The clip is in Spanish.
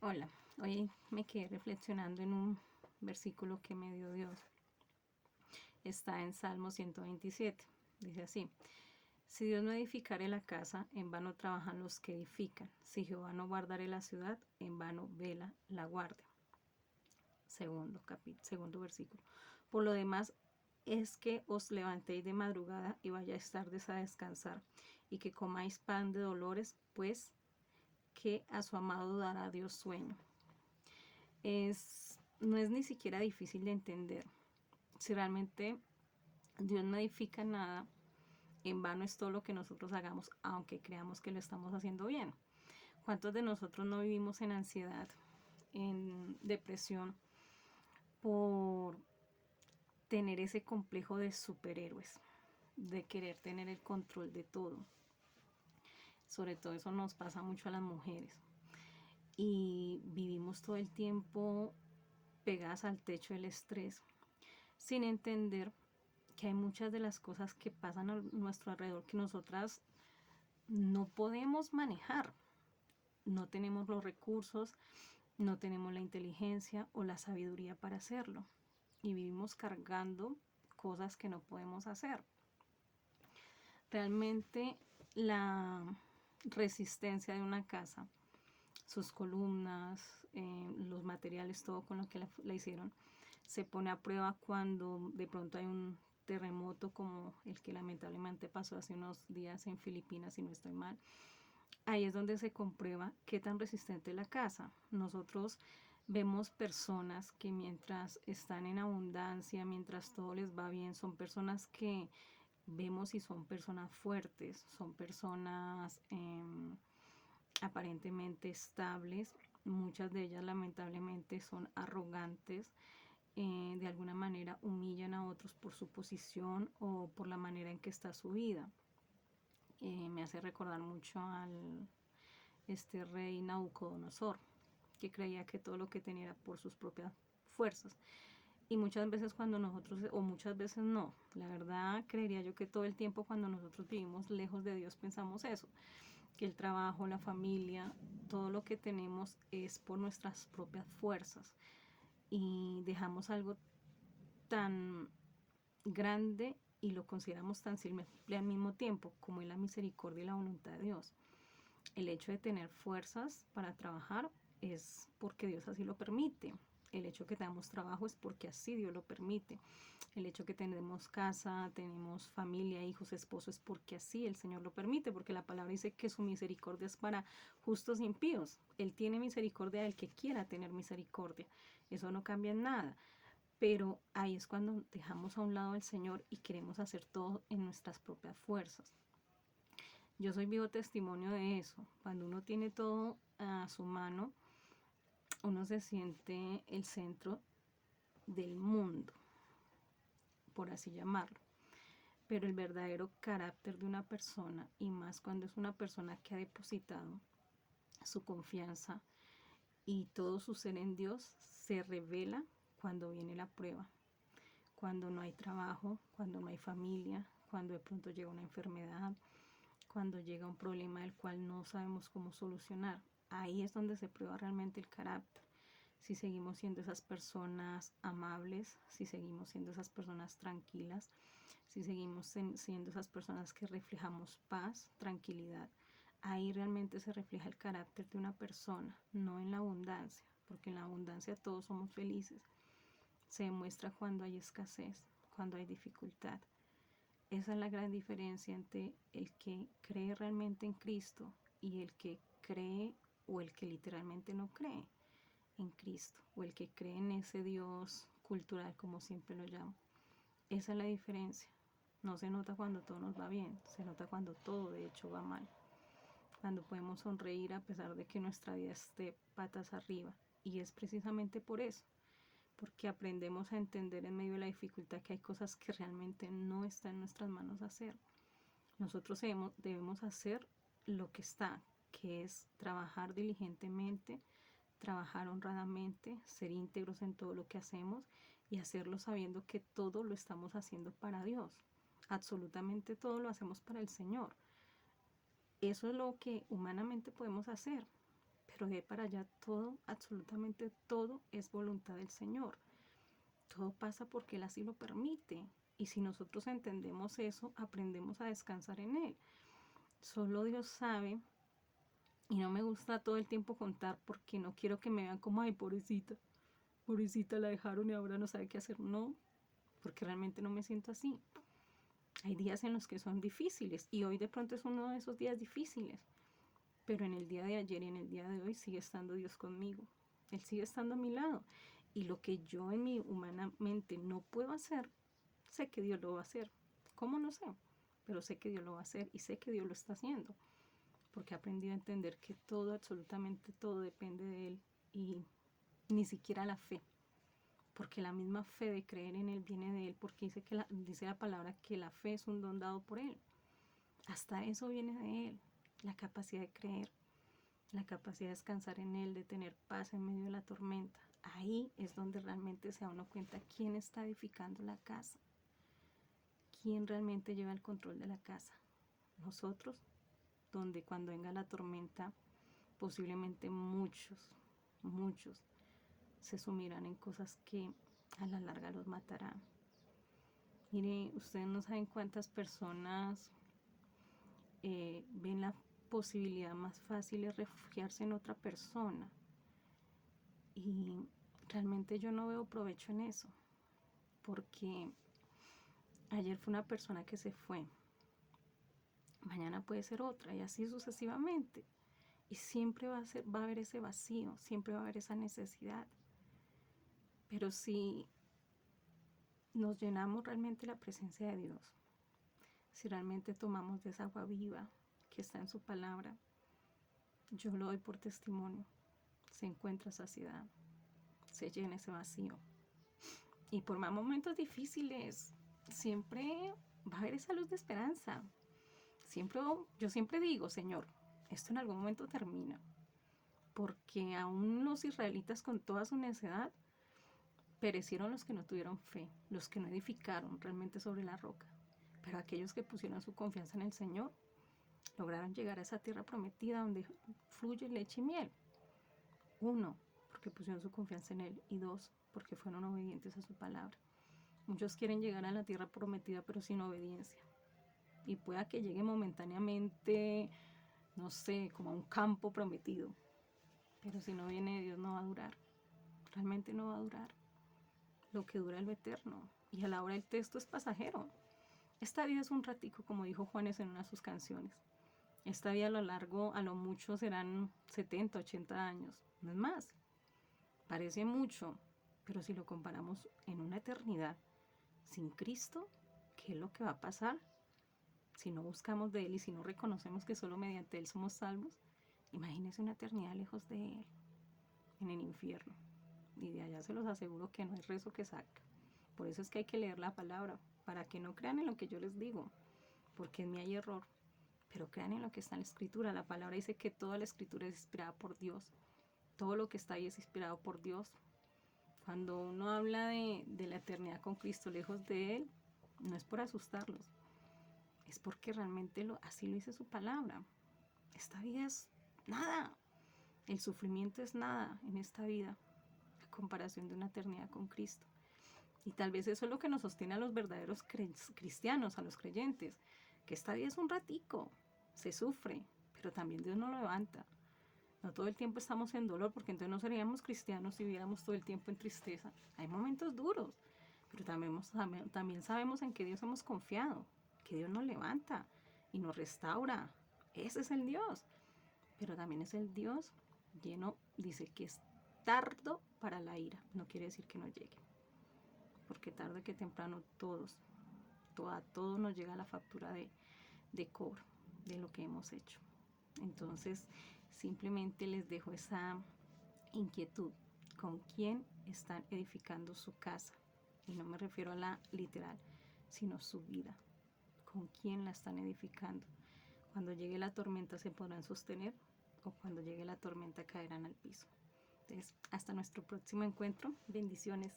Hola, hoy me quedé reflexionando en un versículo que me dio Dios. Está en Salmo 127. Dice así: Si Dios no edificare la casa, en vano trabajan los que edifican. Si Jehová no guardare la ciudad, en vano vela la guardia. Segundo versículo. Por lo demás, es que os levantéis de madrugada y vayáis tardes a descansar, y que comáis pan de dolores, pues que a su amado dará Dios sueño. No es ni siquiera difícil de entender. Si realmente Dios no edifica nada, en vano es todo lo que nosotros hagamos, aunque creamos que lo estamos haciendo bien. ¿Cuántos de nosotros no vivimos en ansiedad, en depresión, por tener ese complejo de superhéroes, de querer tener el control de todo? Sobre todo eso nos pasa mucho a las mujeres. Y vivimos todo el tiempo pegadas al techo del estrés, sin entender que hay muchas de las cosas que pasan a nuestro alrededor que nosotras no podemos manejar. No tenemos los recursos, no tenemos la inteligencia o la sabiduría para hacerlo. Y vivimos cargando cosas que no podemos hacer. Realmente la resistencia de una casa, sus columnas, los materiales, todo con lo que la hicieron, se pone a prueba cuando de pronto hay un terremoto como el que lamentablemente pasó hace unos días en Filipinas, si no estoy mal. Ahí es donde se comprueba qué tan resistente es la casa. Nosotros vemos personas que mientras están en abundancia, mientras todo les va bien, son personas que vemos y son personas fuertes, son personas aparentemente estables. Muchas de ellas lamentablemente son arrogantes, de alguna manera humillan a otros por su posición o por la manera en que está su vida. Me hace recordar mucho al rey Nabucodonosor, que creía que todo lo que tenía era por sus propias fuerzas. Y muchas veces cuando nosotros, o muchas veces no, la verdad creería yo que todo el tiempo cuando nosotros vivimos lejos de Dios pensamos eso, que el trabajo, la familia, todo lo que tenemos es por nuestras propias fuerzas, y dejamos algo tan grande y lo consideramos tan simple al mismo tiempo como es la misericordia y la voluntad de Dios. El hecho de tener fuerzas para trabajar es porque Dios así lo permite. El hecho que tengamos trabajo es porque así Dios lo permite. El hecho que tenemos casa, tenemos familia, hijos, esposo, es porque así el Señor lo permite, porque la palabra dice que su misericordia es para justos e impíos. Él tiene misericordia del que quiera tener misericordia. Eso no cambia en nada. Pero ahí es cuando dejamos a un lado al Señor y queremos hacer todo en nuestras propias fuerzas. Yo soy vivo testimonio de eso. Cuando uno tiene todo a su mano, uno se siente el centro del mundo, por así llamarlo. Pero el verdadero carácter de una persona, y más cuando es una persona que ha depositado su confianza y todo su ser en Dios, se revela cuando viene la prueba. Cuando no hay trabajo, cuando no hay familia, cuando de pronto llega una enfermedad, cuando llega un problema del cual no sabemos cómo solucionar. Ahí es donde se prueba realmente el carácter. Si seguimos siendo esas personas amables, si seguimos siendo esas personas tranquilas, si seguimos siendo esas personas que reflejamos paz, tranquilidad, ahí realmente se refleja el carácter de una persona, no en la abundancia, porque en la abundancia todos somos felices. Se demuestra cuando hay escasez, cuando hay dificultad. Esa es la gran diferencia entre el que cree realmente en Cristo y el que cree o el que literalmente no cree en Cristo, o el que cree en ese Dios cultural, como siempre lo llamo. Esa es la diferencia. No se nota cuando todo nos va bien, se nota cuando todo de hecho va mal. Cuando podemos sonreír a pesar de que nuestra vida esté patas arriba. Y es precisamente por eso, porque aprendemos a entender en medio de la dificultad que hay cosas que realmente no están en nuestras manos hacer. Nosotros debemos hacer lo que está, que es trabajar diligentemente, trabajar honradamente, ser íntegros en todo lo que hacemos y hacerlo sabiendo que todo lo estamos haciendo para Dios. Absolutamente todo lo hacemos para el Señor. Eso es lo que humanamente podemos hacer, pero de ahí para allá todo, absolutamente todo es voluntad del Señor. Todo pasa porque Él así lo permite. Y si nosotros entendemos eso, aprendemos a descansar en Él. Solo Dios sabe, y no me gusta todo el tiempo contar porque no quiero que me vean como, ay, pobrecita, pobrecita la dejaron y ahora no sabe qué hacer. No, porque realmente no me siento así. Hay días en los que son difíciles y hoy de pronto es uno de esos días difíciles. Pero en el día de ayer y en el día de hoy sigue estando Dios conmigo. Él sigue estando a mi lado. Y lo que yo en mi humanamente no puedo hacer, sé que Dios lo va a hacer. ¿Cómo? No sé. Pero sé que Dios lo va a hacer y sé que Dios lo está haciendo. Porque he aprendido a entender que todo, absolutamente todo depende de Él. Y ni siquiera la fe. Porque la misma fe de creer en Él viene de Él. Porque dice la palabra que la fe es un don dado por Él. Hasta eso viene de Él. La capacidad de creer, la capacidad de descansar en Él, de tener paz en medio de la tormenta. Ahí es donde realmente se da uno cuenta quién está edificando la casa, quién realmente lleva el control de la casa. Nosotros, donde cuando venga la tormenta, posiblemente muchos se sumirán en cosas que a la larga los matarán. Mire, ustedes no saben cuántas personas ven la posibilidad más fácil es refugiarse en otra persona. Y realmente yo no veo provecho en eso. Porque ayer fue una persona que se fue. Mañana puede ser otra y así sucesivamente. Y siempre va a haber ese vacío, siempre va a haber esa necesidad. Pero si nos llenamos realmente la presencia de Dios, si realmente tomamos de esa agua viva que está en su palabra, yo lo doy por testimonio, se encuentra saciedad, se llena ese vacío. Y por más momentos difíciles, siempre va a haber esa luz de esperanza. Yo siempre digo, Señor, esto en algún momento termina. Porque aún los israelitas con toda su necedad, perecieron los que no tuvieron fe, los que no edificaron realmente sobre la roca. Pero aquellos que pusieron su confianza en el Señor, lograron llegar a esa tierra prometida donde fluye leche y miel. 1, porque pusieron su confianza en Él. Y 2, porque fueron obedientes a su palabra. Muchos quieren llegar a la tierra prometida, pero sin obediencia. Y pueda que llegue momentáneamente, no sé, como a un campo prometido. Pero si no viene de Dios no va a durar. Realmente no va a durar. Lo que dura es lo eterno. Y a la hora el texto es pasajero. Esta vida es un ratico, como dijo Juanes en una de sus canciones. Esta vida a lo mucho serán 70, 80 años. No es más. Parece mucho. Pero si lo comparamos en una eternidad sin Cristo, ¿qué es lo que va a pasar? Si no buscamos de Él y si no reconocemos que solo mediante Él somos salvos, imagínense una eternidad lejos de Él, en el infierno. Y de allá se los aseguro que no hay rezo que salga. Por eso es que hay que leer la palabra, para que no crean en lo que yo les digo, porque en mí hay error, pero crean en lo que está en la Escritura. La palabra dice que toda la Escritura es inspirada por Dios. Todo lo que está ahí es inspirado por Dios. Cuando uno habla de la eternidad con Cristo lejos de Él, no es por asustarlos, es porque realmente así lo dice su palabra. Esta vida es nada. El sufrimiento es nada en esta vida a comparación de una eternidad con Cristo. Y tal vez eso es lo que nos sostiene a los verdaderos cristianos, a los creyentes, que esta vida es un ratico, se sufre, pero también Dios nos lo levanta. No todo el tiempo estamos en dolor, porque entonces no seríamos cristianos si viviéramos todo el tiempo en tristeza. Hay momentos duros, pero también sabemos en que Dios hemos confiado, que Dios nos levanta y nos restaura. Ese es el Dios. Pero también es el Dios lleno, dice que es tardo para la ira. No quiere decir que no llegue. Porque tarde que temprano a todos nos llega la factura de cobro de lo que hemos hecho. Entonces, simplemente les dejo esa inquietud. ¿Con quién están edificando su casa? Y no me refiero a la literal, sino su vida. ¿Con quién la están edificando? Cuando llegue la tormenta se podrán sostener o cuando llegue la tormenta caerán al piso. Entonces, hasta nuestro próximo encuentro. Bendiciones.